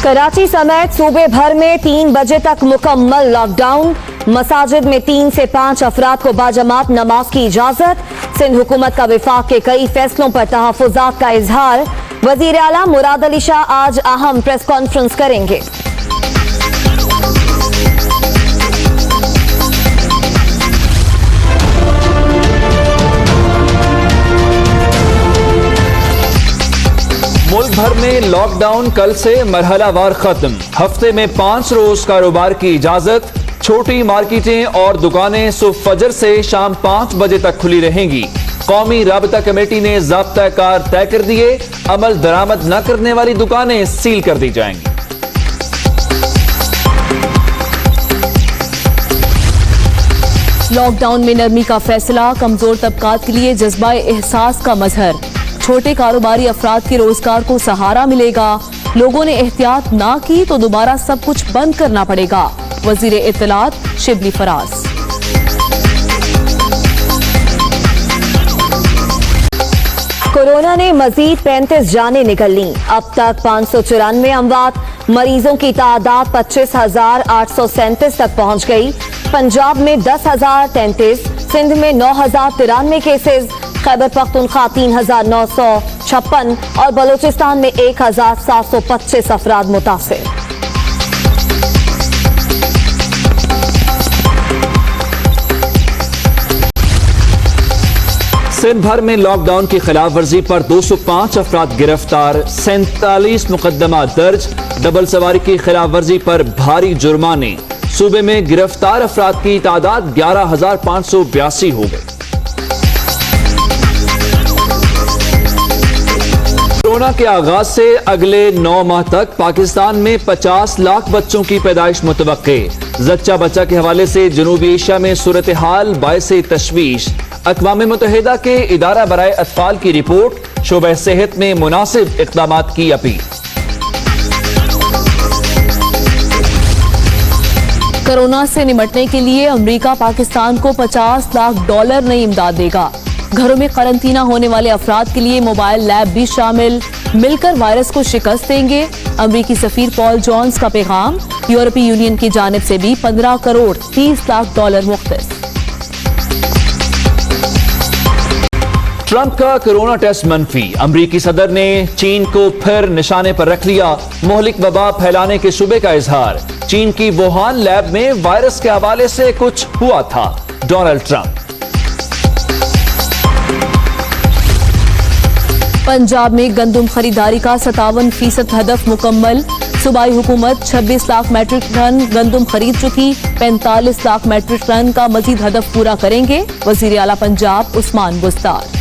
कराची समेत सूबे भर में 3 बजे तक मुकम्मल लॉकडाउन। मसाजिद में 3 से 5 अफराद को बाजमात नमाज की इजाजत। सिंध हुकूमत का विफाक के कई फैसलों पर तहफ़्फ़ुज़ात का इजहार। वज़ीर आला मुराद अली शाह आज अहम प्रेस कॉन्फ्रेंस करेंगे। मुल्क भर में लॉकडाउन कल से मरहलावार खत्म। हफ्ते में 5 रोज कारोबार की इजाजत। छोटी मार्केटें और दुकानें सुबह फजर से शाम 5 बजे तक खुली रहेंगी। कौमी राबता कमेटी ने ज़ाब्ता कार तय कर दिए। अमल दरामद न करने वाली दुकानें सील कर दी जाएंगी। लॉकडाउन में नरमी का फैसला, कमजोर तबकात के लिए जज्बा एहसास का मजहर। छोटे कारोबारी अफराद के रोजगार को सहारा मिलेगा। लोगों ने एहतियात ना की तो दोबारा सब कुछ बंद करना पड़ेगा। वजीर इत्तलात शिबली फराज। कोरोना ने मजीद 35 जानें निकल लीं। अब तक 594 अमवात। मरीजों की तादाद 25,837 तक पहुंच गई। पंजाब में 10,033, सिंध में 9,093 केसेस, खैबर पख्तूनख्वा 3,956 और बलूचिस्तान में 1,725 अफराद मुतासिर। सिंध भर में लॉकडाउन की खिलाफ वर्जी पर 205 अफराद गिरफ्तार। 47 मुकदमा दर्ज। डबल सवारी की खिलाफ वर्जी पर भारी जुर्माने। सूबे में गिरफ्तार अफराद की तादाद 11,582 हो गई। कोरोना के आगाज से अगले 9 माह तक पाकिस्तान में 50 लाख बच्चों की पैदाइश मुतवक्के। जच्चा बच्चा के हवाले से जनूबी एशिया में सूरत हाल बायसे तशवीश। अक़वाम मुत्तहिदा के इदारा बराए अतफाल की रिपोर्ट। शोबह सेहत में मुनासिब इक़दामात की अपील। कोरोना से निपटने के लिए अमेरिका पाकिस्तान को $50 लाख नई इमदाद देगा। घरों में करंतना होने वाले अफराद के लिए मोबाइल लैब भी शामिल। मिलकर वायरस को शिकस्त देंगे। अमेरिकी सफीर पॉल जॉन्स का पैगाम। यूरोपीय यूनियन की जानिब से भी $15 करोड़ 30 लाख मुख्तस। ट्रंप का कोरोना टेस्ट मनफी। अमरीकी सदर ने चीन को फिर निशाने पर रख लिया। मोहलिक वबा फैलाने के शुबे का इजहार। चीन की वुहान लैब में वायरस के हवाले से कुछ हुआ था। Donald Trump. पंजाब में गंदम खरीदारी का 57% हदफ मुकम्मल। सूबाई हुकूमत 26 लाख मैट्रिक टन गंदम खरीद चुकी। 45 लाख मैट्रिक टन का मजीद हदफ पूरा करेंगे। वजीर आला पंजाब उस्मान बुस्तार।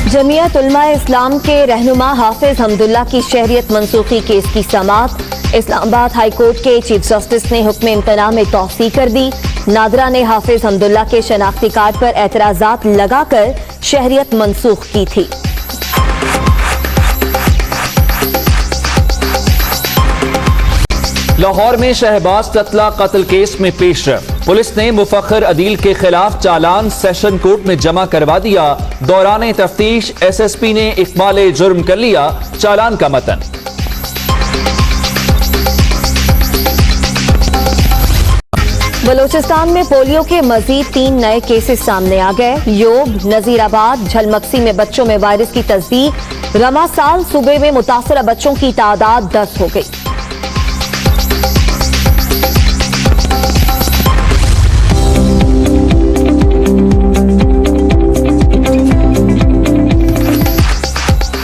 जमीयत उलमा इस्लाम के रहनुमा हाफिज हमदुल्ला की शहरियत मनसूखी केस की समाअत। इस्लामाबाद हाई कोर्ट के चीफ जस्टिस ने हुक्म इम्तना में तौसीक कर दी। नादरा ने हाफिज हमदुल्ला के शनाख्ती कार्ड पर एतराजात लगाकर शहरियत मनसूख की थी। लाहौर में शहबाज ततला कत्ल केस में पेशरफ। पुलिस ने मुफक्खर अदील के खिलाफ चालान सेशन कोर्ट में जमा करवा दिया। दौरान तफ्तीश SSP ने इकबाल जुर्म कर लिया। चालान का मतन। बलूचिस्तान में पोलियो के मजीद 3 नए केसेस सामने आ गए। योब, नजीराबाद, झलमक्सी में बच्चों में वायरस की तस्दीक। रमा साल सूबे में मुतासरा बच्चों की तादाद 10 हो गई।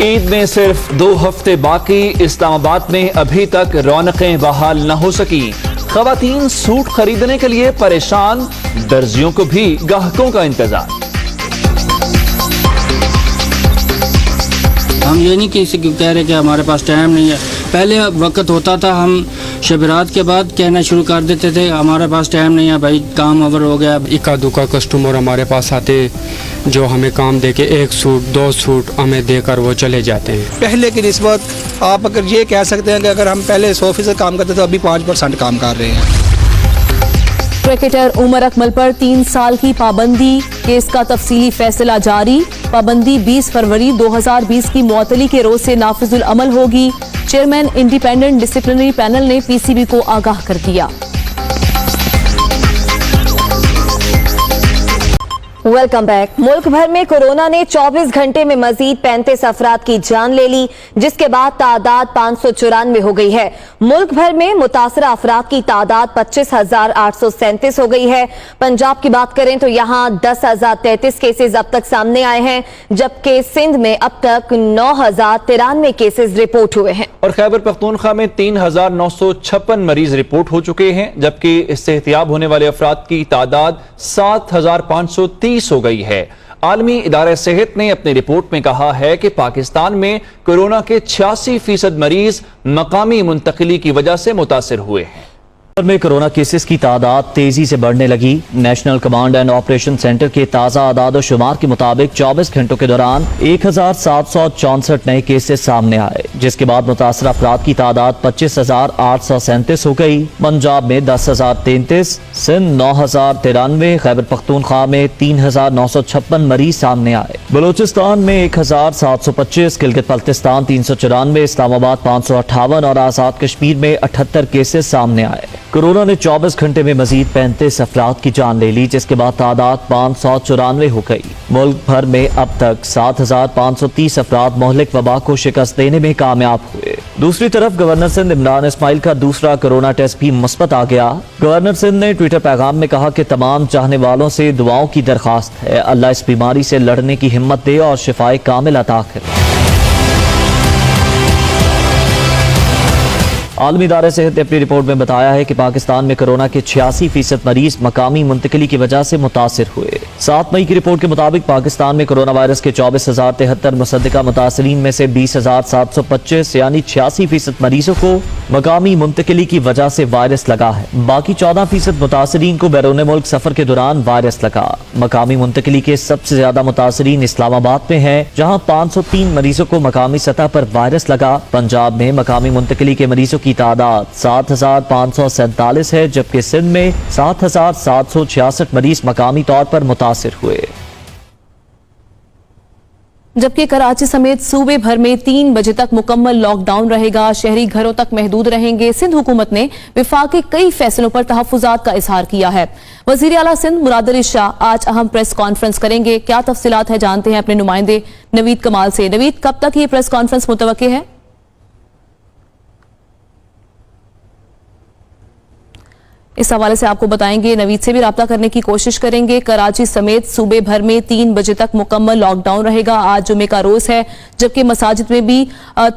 ईद में सिर्फ 2 हफ्ते बाकी। इस्लामाबाद में अभी तक रौनकें बहाल न हो सकी। खवातीन सूट खरीदने के लिए परेशान। दर्जियों को भी ग्राहकों का इंतजार। हम ये नहीं किसी को कह रहे कि हमारे पास टाइम नहीं है। पहले वक्त होता था, हम शबरात के बाद कहना शुरू कर देते थे हमारे पास टाइम नहीं है भाई, काम ओवर हो गया। इक्का दुक्का कस्टमर हमारे पास आते जो हमें काम देके 1 सूट 2 सूट हमें देकर वो चले जाते हैं। पहले की निस्बत आप अगर ये कह सकते हैं कि अगर हम पहले 100% काम करते तो अभी 5% काम कर रहे हैं। क्रिकेटर उमर अकमल पर 3 साल की पाबंदी, केस का तफसीली फैसला जारी। पाबंदी 20 फरवरी 2020 की मुअत्तली के रोज से नाफिजुल अमल होगी। चेयरमैन इंडिपेंडेंट डिसिप्लिनरी पैनल ने पीसीबी को आगाह कर दिया। Welcome back. मुल्क भर में कोरोना ने 24 घंटे में मजीद 35 अफराद की जान ले ली, जिसके बाद तादाद 594 हो गई है। मुल्क भर में मुतासरा अफराद की तादाद 25,837 हो गई है। पंजाब की बात करें तो यहाँ 10,033 केसेस अब तक सामने आए हैं, जबकि सिंध में अब तक 9,093 केसेस रिपोर्ट हुए हैं। और खैबर पख्तूनख्वा में 3,956 मरीज रिपोर्ट हो चुके हैं, जबकि इससे एहतियाब होने वाले अफराद की तादाद 7,530 हो गई है। आलमी इदारे सेहत ने अपनी रिपोर्ट में कहा है कि पाकिस्तान में कोरोना के 86% मरीज मकामी मुंतकिली की वजह से मुतासिर हुए हैं। में कोरोना केसेस की तादाद तेजी से बढ़ने लगी। National command and operation centre के ताज़ा आदाद शुमार के मुताबिक 24 घंटों के दौरान 1,764 नए केसेस सामने आए, जिसके बाद मुतासर अफराद की तादाद 25,837 हो गई। पंजाब में 10,033, सिंध 9,093, खैबर पख्तूनख्वा में 3,956 मरीज सामने आए। बलूचिस्तान में 1,725, गिलगित बल्तिस्तान 394, इस्लामाबाद 558 और आज़ाद कश्मीर में 78 केसेस सामने आए। कोरोना ने 24 घंटे में मजीद 35 अफराद की जान ले ली, जिसके बाद तादाद 594 हो गई। मुल्क भर में अब तक 7,530 अफराद मोहलिक वबा को शिकस्त देने में कामयाब हुए। दूसरी तरफ गवर्नर सिंध इमरान इस्माइल का दूसरा कोरोना टेस्ट भी मुस्बत आ गया। गवर्नर सिंध ने ट्विटर पैगाम में कहा कि तमाम चाहने वालों से दुआओं की दरखास्त है, अल्लाह इस बीमारी से लड़ने की हिम्मत दे और शिफाए कामिल अता करे। आलमी इदारे सेहत ने अपनी रिपोर्ट में बताया है कि पाकिस्तान में कोरोना के 86% मरीज मकामी मुंतकिली की वजह से मुतासिर हुए। 7 मई की रिपोर्ट के मुताबिक पाकिस्तान में कोरोना वायरस के 24,073 मुसद्दिका मुतासरीन में से 20,725 यानी 86% मरीजों को मकामी मुंतकिली की वजह से वायरस लगा है। बाकी 14% मुतासरीन को बैरून मुल्क सफर के दौरान वायरस लगा। मकामी मुंतकिली के सबसे ज्यादा मुतासरीन इस्लामाबाद में है, जहाँ 503 मरीजों को मकामी सतह पर वायरस लगा। पंजाब में मकामी मुंतकिली के मरीजों की तादाद 7,547 है, जबकि सिंध में 7,766 मरीज मकामी तौर पर मुतासिर हुए। जबकि कराची समेत सूबे भर में 3 बजे तक मुकम्मल लॉकडाउन रहेगा। शहरी घरों तक महदूद रहेंगे। सिंध हुकूमत ने विफाक के कई फैसलों पर तहफ्फुजात का इजहार किया है। वजीर आला सिंध मुराद अली शाह आज अहम प्रेस कॉन्फ्रेंस करेंगे। क्या तफसीलात है, जानते हैं अपने नुमाइंदे नवीद कमाल से। नवीद, कब तक ये प्रेस कॉन्फ्रेंस मुतवक्के है? इस हवाले से आपको बताएंगे, नवीद से भी राब्ता करने की कोशिश करेंगे। कराची समेत सूबे भर में 3 बजे तक मुकम्मल लॉकडाउन रहेगा। आज जुमे का रोज है, जबकि मसाजिद में भी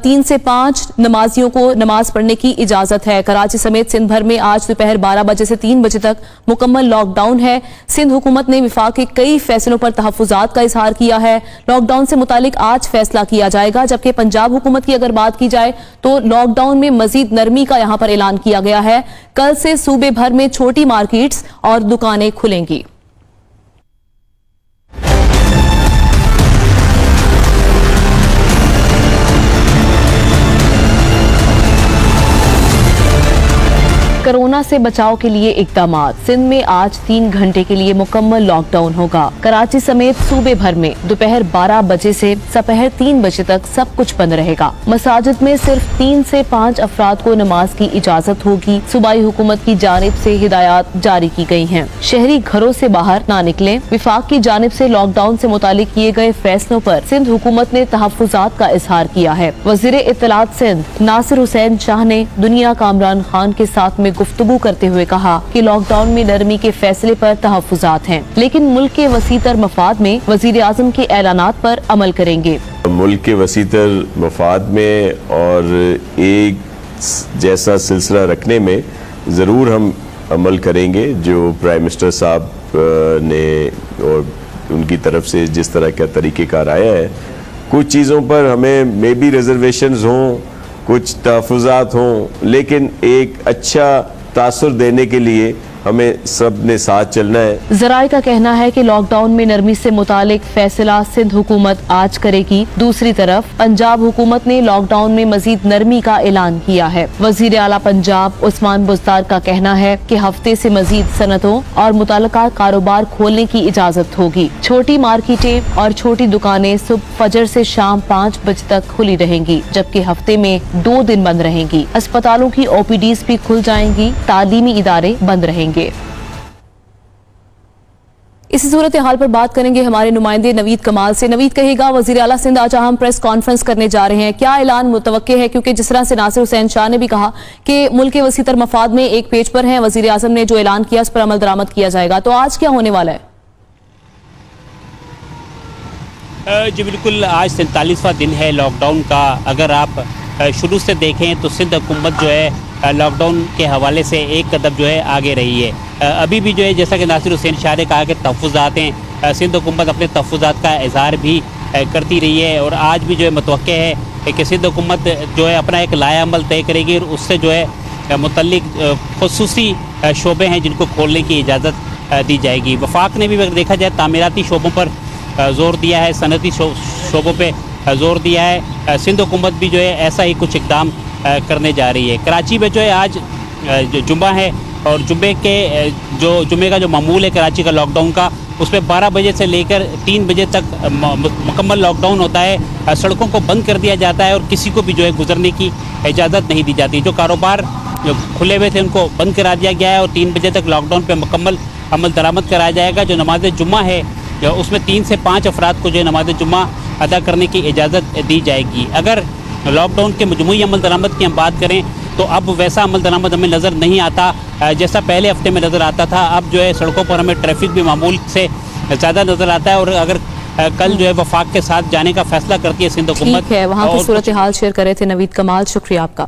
3 से 5 नमाजियों को नमाज पढ़ने की इजाजत है। कराची समेत सिंध भर में आज दोपहर 12 बजे से 3 बजे तक मुकम्मल लॉकडाउन है। सिंध हुकूमत ने विफाक के कई फैसलों पर तहफ्फुजात का इजहार किया है। लॉकडाउन से मुतालिक आज फैसला किया जाएगा, जबकि पंजाब हुकूमत की अगर बात की जाए तो लॉकडाउन में मजीद नरमी का यहां पर ऐलान किया गया है। कल से सूबे भर में छोटी मार्केट्स और दुकानें खुलेंगी। कोरोना से बचाव के लिए इक़दामात। सिंध में आज 3 घंटे के लिए मुकम्मल लॉकडाउन होगा। कराची समेत सूबे भर में दोपहर 12 बजे से दोपहर 3 बजे तक सब कुछ बंद रहेगा। मसाजिद में सिर्फ 3 से 5 अफराद को नमाज की इजाजत होगी। सूबाई हुकूमत की जानिब से हिदायत जारी की गई हैं। शहरी घरों से बाहर ना निकलें। विफाक की जानिब से लॉकडाउन से मुतालिक किए गए फैसलों पर सिंध हुकूमत ने तहफ्फुजात का इजहार किया है। वजीर इत्तलात सिंध नासिर हुसैन शाह ने दुनिया कामरान खान के साथ में गुफ्तगू करते हुए कहा कि लॉकडाउन में नरमी के फैसले पर तहफ्फुजात हैं, लेकिन मुल्क के वसीतर मफाद में वजीर आजम के ऐलानात पर अमल करेंगे। मुल्क के वसीतर मफाद में और एक जैसा सिलसिला रखने में ज़रूर हम अमल करेंगे। जो प्राइम मिनिस्टर साहब ने और उनकी तरफ से जिस तरह का तरीक़ेकार आया है, कुछ चीज़ों पर हमें मे बी रिजर्वेशंस हों, कुछ तहफ़्फ़ुज़ात हों, लेकिन एक अच्छा तासुर देने के लिए हमें सब ने साथ चलना है। जराए का कहना है कि लॉकडाउन में नरमी से मुतालिक फैसला सिंध हुकूमत आज करेगी। दूसरी तरफ पंजाब हुकूमत ने लॉकडाउन में मजीद नरमी का ऐलान किया है। वजीर आला पंजाब उस्मान बुज़दार का कहना है कि हफ्ते से मजीद सनतों और मुतल्लका कारोबार खोलने की इजाजत होगी। छोटी मार्केटें और छोटी दुकानें सुबह फजर से शाम 5 बजे तक खुली रहेंगी, जबकि हफ्ते में 2 दिन बंद रहेंगी। अस्पतालों की OPDs भी खुल जाएंगी, तालीमी इदारे बंद रहेंगे। इसी सूरत हाल पर बात करेंगे हमारे नुमाइंदे नवीद कमाल से। नवीद कहेगा, वजीर आला सिंध आज हम प्रेस कॉन्फ्रेंस करने जा रहे हैं, क्या ऐलान मुतवक्के है? क्योंकि जिस तरह से नासिर हुसैन शाह ने भी कहा कि मुल्क के वसीतर मफाद में एक पेज पर है, वजीर आजम ने जो ऐलान किया उस पर अमल दरामद किया जाएगा, तो आज क्या होने वाला है? जी बिल्कुल, आज 47वां दिन है लॉकडाउन का। अगर आप शुरू से देखें तो सिंध हुकूमत जो है लॉकडाउन के हवाले से एक कदम जो है आगे रही है। अभी भी जो है जैसा कि नासिर हुसैन शाह ने कहा कि तहफ़्फ़ुज़ात हैं, सिंध हुकूमत अपने तहफ़्फ़ुज़ात का इज़हार भी करती रही है और आज भी जो है मुतवक्के है कि सिंध हुकूमत जो है अपना एक लाया अमल तय करेगी और उससे जो है मुतल्लिक ख़ुसूसी शोबे हैं जिनको खोलने की इजाज़त दी जाएगी। वफाक ने भी अगर देखा जाए तामीराती शोबों पर ज़ोर दिया है, सनती शोबों पे ज़ोर दिया है। सिंध हुकूमत भी जो है ऐसा ही कुछ इक़दाम करने जा रही है। कराची में जो है आज जुम्मा है और जुम्मे का जो मामूल है कराची का लॉकडाउन का, उसमें 12 बजे से लेकर 3 बजे तक मुकम्मल लॉकडाउन होता है। सड़कों को बंद कर दिया जाता है और किसी को भी जो है गुजरने की इजाज़त नहीं दी जाती। जो कारोबार जो खुले हुए थे उनको बंद करा दिया गया है और 3 बजे तक लॉकडाउन पर मुकम्मल अमल दरामद कराया जाएगा। जो नमाज जुम्मा है उसमें 3 से 5 अफराद को जो है नमाज जुम्मा अदा करने की इजाज़त दी जाएगी। अगर लॉकडाउन के मजमूई अमल दरामद की हम बात करें तो अब वैसा अमल दरामद हमें नज़र नहीं आता जैसा पहले हफ्ते में नज़र आता था। अब जो है सड़कों पर हमें ट्रैफिक भी मामूल से ज़्यादा नज़र आता है और अगर कल जो है वफाक के साथ जाने का फैसला करती है सिंध हुकूमत। ठीक है, वहाँ की सूरत हाल शेयर कर रहे थे नवीद कमाल, शुक्रिया आपका।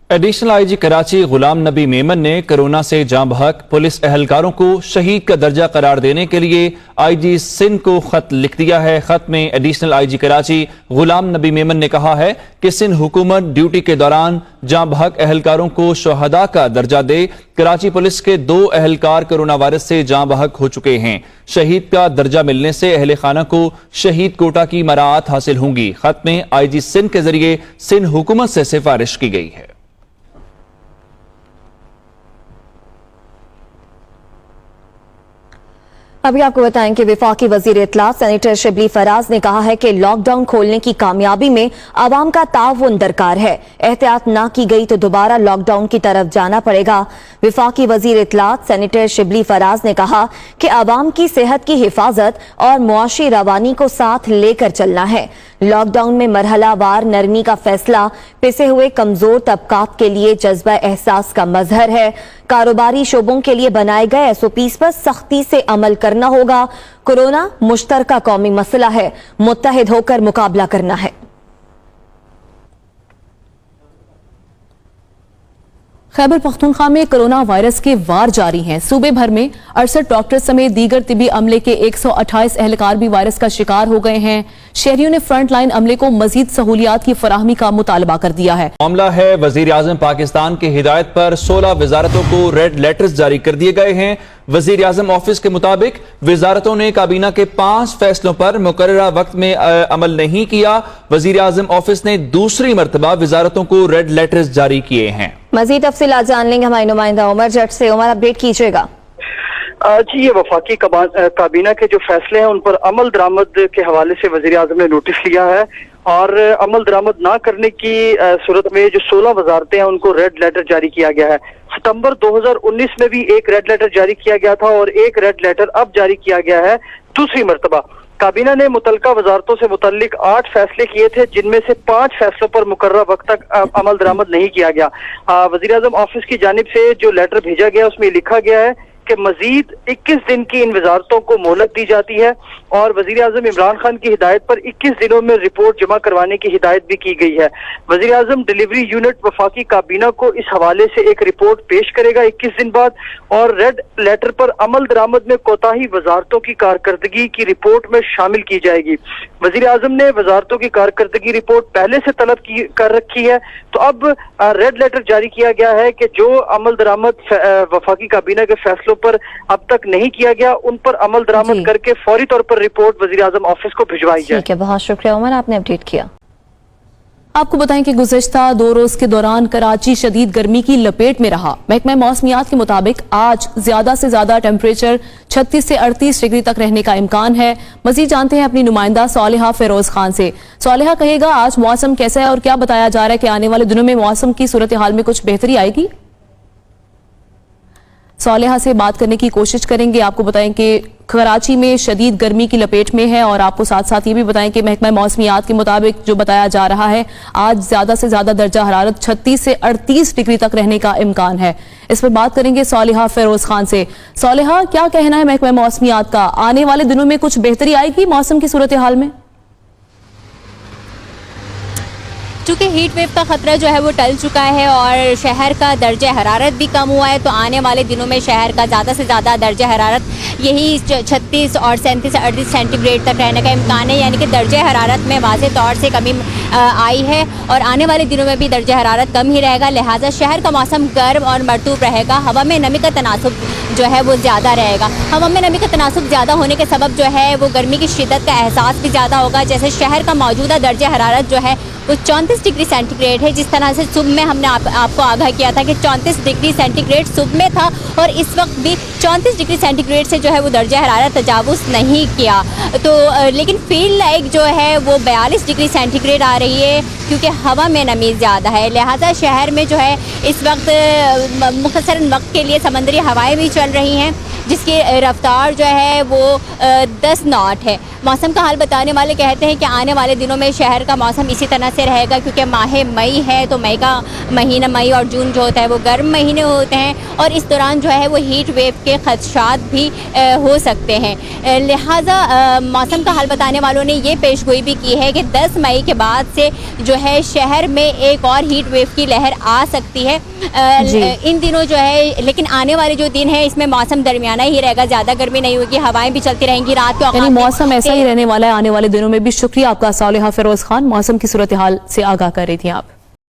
एडिशनल आईजी कराची गुलाम नबी मेमन ने कोरोना से जाँ बहक पुलिस एहलकारों को शहीद का दर्जा करार देने के लिए आईजी सिंध को खत लिख दिया है। खत में एडिशनल आईजी कराची गुलाम नबी मेमन ने कहा है कि सिंध हुकूमत ड्यूटी के दौरान जाँ बहक एहलकारों को शहदा का दर्जा दे। कराची पुलिस के 2 एहलकार कोरोना वायरस से जाँ बहक हो चुके हैं। शहीद का दर्जा मिलने से अहले खाना को शहीद कोटा की मराहत हासिल होंगी। खत में आईजी सिंध के जरिए सिंध हुकूमत से सिफारिश की गई है। अभी आपको बताएं कि वफाकी वजीर इत्तलात सेनेटर शिबली फराज ने कहा है कि लॉकडाउन खोलने की कामयाबी में आवाम का ताउन दरकार है। एहतियात ना की गई तो दोबारा लॉकडाउन की तरफ जाना पड़ेगा। वफाकी वजीर इत्तलात सेनेटर शिबली फराज ने कहा कि आवाम की सेहत की हिफाजत और मुआशी रवानी को साथ लेकर चलना है। लॉकडाउन में मरहलावार नरमी का फैसला पिसे हुए कमजोर तबकात के लिए जज्बा एहसास का मजहर है। कारोबारी शोबों के लिए बनाए गए SOPs पर सख्ती से अमल करना होगा। कोरोना मुश्तरका कौमी मसला है, मुत्तहिद होकर मुकाबला करना है। खैबर पख्तूनख्वा में कोरोना वायरस के वार जारी हैं। सूबे भर में 68 डॉक्टर समेत दीगर तिबी अमले के 128 एहलकार भी वायरस का शिकार हो गए हैं। शहरियों ने फ्रंट लाइन अमले को मजीद सहूलियात की फराहमी का मुतालबा कर दिया है। मामला है वजीर आजम पाकिस्तान की हिदायत पर 16 वजारतों को रेड लेटर्स जारी कर दिए गए हैं। वजीर आजम ऑफिस के मुताबिक वजारतों ने काबीना के 5 फैसलों पर मुकर्ररा वक्त में अमल नहीं किया। वजीर आजम ऑफिस ने दूसरी मरतबा वजारतों को रेड लेटर्स जारी किए हैं। मजीद तफसीलात जान लेंगे हमारे नुमाइंदा उमर जट से। उमर, अपडेट कीजिएगा। जी, ये वफाकी काबीना के जो फैसले हैं उन पर अमल दरामद के हवाले से वजीर आजम ने नोटिस लिया है और अमल दरामद ना करने की सूरत में जो 16 वजारतें हैं उनको रेड लेटर जारी किया गया है। सितंबर 2019 में भी एक रेड लेटर जारी किया गया था और एक रेड लेटर अब जारी किया गया है दूसरी मरतबा। काबीना ने मुतल्लिका वजारतों से मुतल्लिक 8 फैसले किए थे जिनमें से 5 फैसलों पर मुकर्रर वक्त तक अमल दरामद नहीं किया गया। वजीर आजम ऑफिस की जानिब से जो लेटर भेजा गया उसमें लिखा गया है کہ مزید 21 دن کی ان وزارتوں کو مہلت دی جاتی ہے اور وزیر اعظم عمران خان کی ہدایت پر 21 دنوں میں رپورٹ جمع کروانے کی ہدایت بھی کی گئی ہے. وزیر اعظم ڈیلیوری یونٹ وفاقی کابینہ کو اس حوالے سے ایک رپورٹ پیش کرے گا 21 دن بعد, اور ریڈ لیٹر پر عمل درآمد میں کوتاہی وزارتوں کی کارکردگی کی رپورٹ میں شامل کی جائے گی. وزیر اعظم نے وزارتوں کی کارکردگی رپورٹ پہلے سے طلب کر رکھی ہے, تو اب ریڈ لیٹر جاری کیا گیا ہے کہ جو عمل درآمد وفاقی کابینہ کے فیصلوں پر اب تک نہیں کیا گیا ان پر عمل درآمد کر کے فوری طور پر رپورٹ وزیر اعظم آفس کو بھجوائی جائے. ٹھیک ہے, بہت شکریہ عمر, آپ نے اپڈیٹ کیا. آپ کو بتائیں کہ گزشتہ 2 روز کے دوران کراچی شدید گرمی کی لپیٹ میں رہا. محکمہ موسمیات کے مطابق آج زیادہ سے زیادہ ٹیمپریچر 36 سے 38 ڈگری تک رہنے کا امکان ہے. مزید جانتے ہیں اپنی نمائندہ صالحہ فیروز خان سے. صالحہ, کہے گا آج موسم کیسا ہے اور کیا بتایا جا رہا ہے کہ آنے والے دنوں میں موسم کی صورتحال میں کچھ بہتری آئے گی؟ صالحہ سے بات کرنے کی کوشش کریں گے. آپ کو بتائیں کہ کراچی میں شدید گرمی کی لپیٹ میں ہے, اور آپ کو ساتھ ساتھ یہ بھی بتائیں کہ محکمہ موسمیات کے مطابق جو بتایا جا رہا ہے آج زیادہ سے زیادہ درجہ حرارت 36 سے 38 ڈگری تک رہنے کا امکان ہے. اس پر بات کریں گے صالحہ فیروز خان سے. صالحہ, کیا کہنا ہے محکمہ موسمیات کا, آنے والے دنوں میں کچھ بہتری آئے گی موسم کی صورتحال میں؟ چونکہ ہیٹ ویو کا خطرہ جو ہے وہ ٹل چکا ہے اور شہر کا درجہ حرارت بھی کم ہوا ہے, تو آنے والے دنوں میں شہر کا زیادہ سے زیادہ درجہ حرارت یہی 36 اور 37 سے 38 سینٹی گریڈ تک رہنے کا امکان ہے. یعنی کہ درجہ حرارت میں واضح طور سے کمی آئی ہے اور آنے والے دنوں میں بھی درجہ حرارت کم ہی رہے گا. لہٰذا شہر کا موسم گرم اور مرطوب رہے گا. ہوا میں نمی کا تناسب جو ہے وہ زیادہ رہے گا. ہوا میں نمی کا تناسب زیادہ ہونے کے سبب جو ہے وہ گرمی کی شدت کا احساس بھی زیادہ ہوگا. جیسے شہر کا موجودہ درجہ حرارت جو ہے وہ 34 ڈگری سینٹی گریڈ ہے, جس طرح سے صبح میں ہم نے آپ کو آگاہ کیا تھا کہ 34 ڈگری سینٹی گریڈ صبح میں تھا, اور اس وقت بھی 34 ڈگری سینٹی گریڈ سے جو ہے وہ درجہ حرارت تجاوز نہیں کیا. تو لیکن فیل لائک جو ہے وہ 42 ڈگری سینٹی گریڈ آ رہی ہے کیونکہ ہوا میں نمی زیادہ ہے. لہٰذا شہر میں جو ہے اس وقت مختصر وقت کے لیے سمندری ہوائیں بھی چل رہی ہیں جس کی رفتار جو ہے وہ 10 ناٹ ہے. موسم کا حال بتانے والے کہتے ہیں کہ آنے والے دنوں میں شہر کا موسم اسی طرح سے رہے گا کیونکہ ماہ مئی ہے, تو مئی کا مہینہ, مئی اور جون جو ہوتا ہے وہ گرم مہینے ہوتے ہیں اور اس دوران جو ہے وہ ہیٹ ویو کے خدشات بھی ہو سکتے ہیں. لہٰذا موسم کا حال بتانے والوں نے یہ پیش گوئی بھی کی ہے کہ 10 مئی کے بعد سے جو ہے شہر میں ایک اور ہیٹ ویو کی لہر آ سکتی ہے. ان دنوں جو ہے, لیکن آنے والے جو دن ہے اس میں موسم درمیانہ ہی رہے گا, زیادہ گرمی نہیں ہوگی, ہوائیں بھی چلتی رہیں گی رات کو, یعنی موسم ایسا ہی رہنے والا ہے آنے والے دنوں میں بھی. شکریہ آپ کا صالحہ فیروز خان, موسم کی صورتحال سے آگاہ کر رہی تھیں آپ.